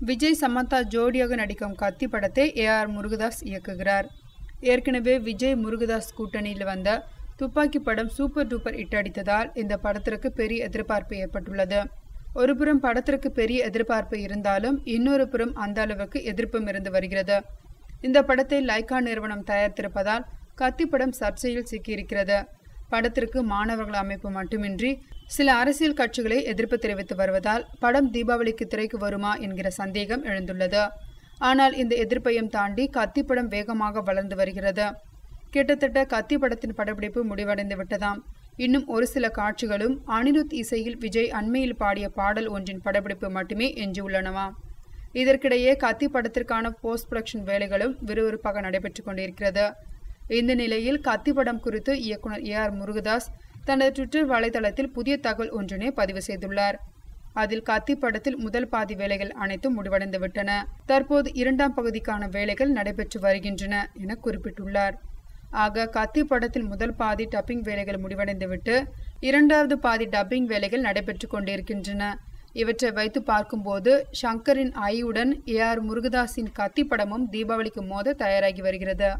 விஜய் சமந்தா ஜோடியாக நடிக்கும் கத்தி படத்தை ஏஆர் முருகதாஸ் இயக்குகிறார். ஏற்கனவே விஜய் முருகதாஸ் கூட்டணியில் வந்த துப்பாக்கி படம் சூப்பர் டூப்பர் ஹிட் அடித்ததால் இந்த படத்திற்கு பெரிய எதிர்பார்ப்பு ஏற்பட்டுள்ளது. ஒருபுறம் படத்திற்கு பெரிய எதிர்பார்ப்பு இருந்தாலும் இன்னொரு புறம் அந்த அளவுக்கு எதிர்ப்பும் இருந்து வருகிறது. இந்த படத்தை லைகா நிறுவனம் தயாரித்திருப்பதால் கத்தி படம் சர்ச்சையில் சிக்கியிருக்கிறது. படத்திற்கு மாணவர்கள் அமைப்பு மட்டுமின்றி சில அரசியல் கட்சிகளை எதிர்ப்பு தெரிவித்து வருவதால் படம் தீபாவளிக்கு திரைக்கு வருமா என்கிற சந்தேகம் எழுந்துள்ளது. ஆனால் இந்த எதிர்ப்பையும் தாண்டி கத்தி படம் வேகமாக வளர்ந்து வருகிறது. கிட்டத்தட்ட கத்தி படத்தின் படப்பிடிப்பு முடிவடைந்து விட்டதாம். இன்னும் ஒரு சில காட்சிகளும் அனிருத் இசையில் விஜய் அண்மையில் பாடிய பாடல் ஒன்றின் படப்பிடிப்பு மட்டுமே எஞ்சியுள்ளனவாம். இதற்கிடையே கத்தி படத்திற்கான போஸ்ட் ப்ரொடக்ஷன் வேலைகளும் விறுவிறுப்பாக நடைபெற்று கொண்டிருக்கிறது. இந்த நிலையில் கத்தி படம் குறித்து இயக்குனர் ஏஆர் முருகதாஸ் தனது ட்விட்டர் வலைதளத்தில் புதிய தகவல் ஒன்றினை பதிவு செய்துள்ளார். அதில் கத்தி படத்தில் முதல் பாதி வேலைகள் அனைத்தும் முடிவடைந்து விட்டன. தற்போது இரண்டாம் பகுதிக்கான வேலைகள் நடைபெற்று வருகின்றன என குறிப்பிட்டுள்ளார். ஆக கத்தி படத்தில் முதல் பாதி டப்பிங் வேலைகள் முடிவடைந்துவிட்டு இரண்டாவது பாதி டப்பிங் வேலைகள் நடைபெற்று கொண்டிருக்கின்றன. இவற்றை வைத்து பார்க்கும்போது ஷங்கரின் ஐயுடன் ஏஆர் முருகதாஸின் கத்தி படமும் தீபாவளிக்கு மோத தயாராகி வருகிறது.